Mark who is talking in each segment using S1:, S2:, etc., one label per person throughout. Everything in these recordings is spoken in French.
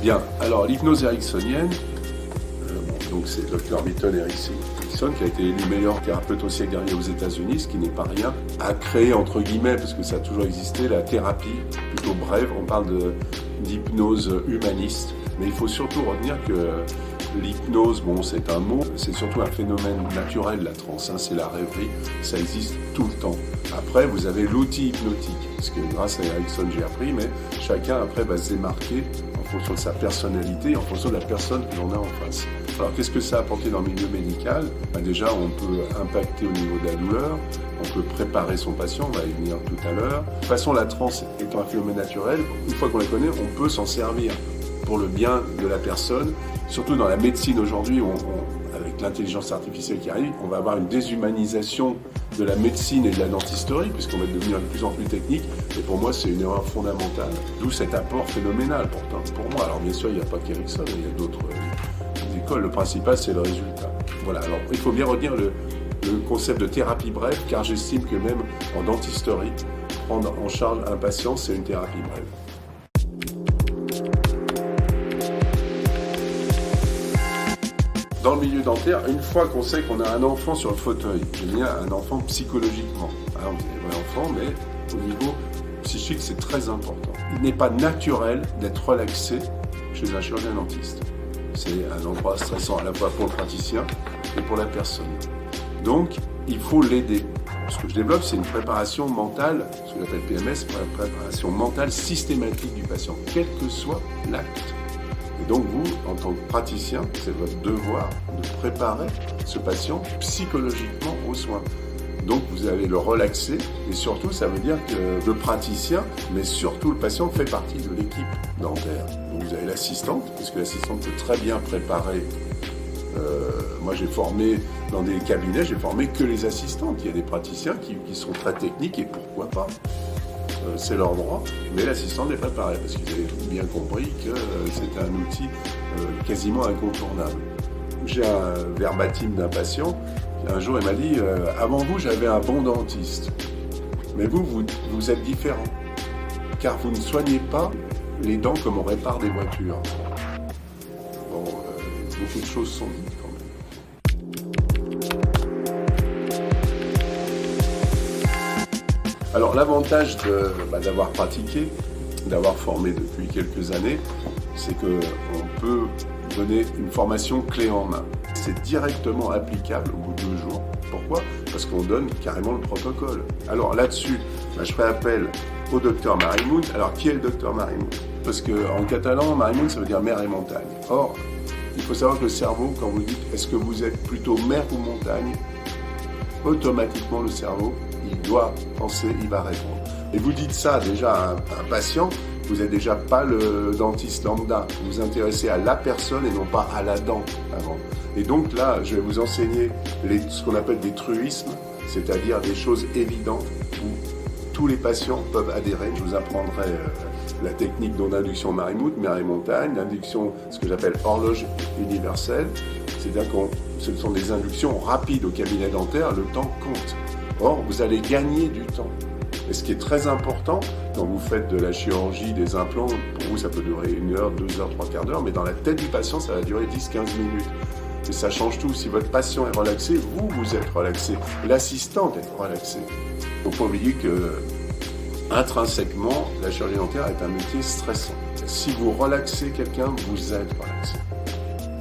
S1: Bien, alors l'hypnose ericksonienne, donc c'est le Dr Milton Erickson qui a été élu meilleur thérapeute au siècle dernier aux États-Unis, ce qui n'est pas rien, a créé entre guillemets, parce que ça a toujours existé, la thérapie plutôt brève. On parle d'hypnose humaniste, mais il faut surtout retenir que l'hypnose, bon, c'est un mot, c'est surtout un phénomène naturel, la transe, hein, c'est la rêverie, ça existe tout le temps. Après, vous avez l'outil hypnotique, parce que grâce à Erickson, j'ai appris, mais chacun après va se démarquer en fonction de sa personnalité, en fonction de la personne que l'on a en face. Alors, qu'est-ce que ça a apporté dans le milieu médical ? Déjà, on peut impacter au niveau de la douleur, on peut préparer son patient, on va y venir tout à l'heure. De toute façon, la transe étant un phénomène naturel, une fois qu'on la connaît, on peut s'en servir pour le bien de la personne. Surtout dans la médecine aujourd'hui, avec l'intelligence artificielle qui arrive, on va avoir une déshumanisation de la médecine et de la dentisterie, puisqu'on va devenir de plus en plus technique. Et pour moi, c'est une erreur fondamentale. D'où cet apport phénoménal pour moi. Alors bien sûr, il n'y a pas qu'Erickson, il y a d'autres écoles. Le principal, c'est le résultat. Voilà, alors il faut bien retenir le concept de thérapie brève, car j'estime que même en dentisterie, prendre en charge un patient, c'est une thérapie brève. Dans le milieu dentaire, une fois qu'on sait qu'on a un enfant sur le fauteuil, je veux dire un enfant psychologiquement, alors vous avez un vrai enfant, mais au niveau psychique, c'est très important. Il n'est pas naturel d'être relaxé chez un chirurgien dentiste. C'est un endroit stressant à la fois pour le praticien et pour la personne. Donc, il faut l'aider. Ce que je développe, c'est une préparation mentale, ce que j'appelle PMS, une préparation mentale systématique du patient, quel que soit l'acte. Et donc vous, en tant que praticien, c'est votre devoir de préparer ce patient psychologiquement aux soins. Donc vous allez le relaxer et surtout ça veut dire que le praticien, mais surtout le patient, fait partie de l'équipe dentaire. Donc vous avez l'assistante, puisque l'assistante peut très bien préparer. Moi j'ai formé dans des cabinets, j'ai formé que les assistantes. Il y a des praticiens qui sont très techniques et pourquoi pas. C'est leur droit, mais l'assistant n'est pas pareil, parce qu'ils avaient bien compris que c'était un outil quasiment incontournable. J'ai un verbatim d'un patient, un jour il m'a dit « Avant vous, j'avais un bon dentiste, mais vous êtes différent, car vous ne soignez pas les dents comme on répare des voitures. » Bon, beaucoup de choses sont dites quand même. Alors l'avantage d'avoir pratiqué, d'avoir formé depuis quelques années, c'est qu'on peut donner une formation clé en main. C'est directement applicable au bout de 2 jours. Pourquoi ? Parce qu'on donne carrément le protocole. Alors là-dessus, je ferai appel au docteur Marimoun. Alors qui est le docteur Marimoun ? Parce qu'en catalan, Marimoun, ça veut dire mer et montagne. Or, il faut savoir que le cerveau, quand vous dites est-ce que vous êtes plutôt mer ou montagne, automatiquement le cerveau, il doit penser, il va répondre. Et vous dites ça déjà à un patient, vous n'êtes déjà pas le dentiste lambda, vous vous intéressez à la personne et non pas à la dent avant. Et donc là, je vais vous enseigner ce qu'on appelle des truismes, c'est-à-dire des choses évidentes où tous les patients peuvent adhérer. Je vous apprendrai la technique d'induction Marimout, mer et montagne, l'induction, ce que j'appelle horloge universelle, c'est-à-dire que ce sont des inductions rapides au cabinet dentaire, le temps compte. Or, vous allez gagner du temps. Et ce qui est très important, quand vous faites de la chirurgie, des implants, pour vous ça peut durer 1 heure, 2 heures, 3 quarts d'heure, mais dans la tête du patient, ça va durer 10-15 minutes. Et ça change tout. Si votre patient est relaxé, vous êtes relaxé. L'assistante est relaxée. Il ne faut pas oublier que, intrinsèquement, la chirurgie dentaire est un métier stressant. Si vous relaxez quelqu'un, vous êtes relaxé.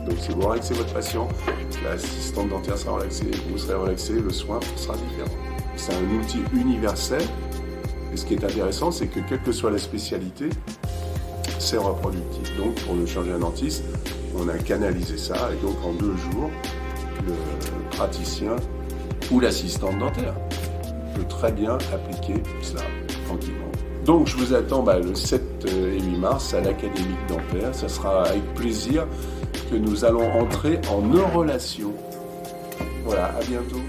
S1: Donc si vous relaxez votre patient, l'assistante dentaire sera relaxée, vous serez relaxé, le soin sera différent. C'est un outil universel. Et ce qui est intéressant, c'est que quelle que soit la spécialité, c'est reproductif. Donc pour le chirurgien dentiste, on a canalisé ça et donc en 2 jours, le praticien ou l'assistante dentaire peut très bien appliquer cela tranquillement. Donc je vous attends le 7 et 8 mars à l'Académie dentaire. Ça sera avec plaisir que nous allons entrer en neurolation. Voilà, à bientôt.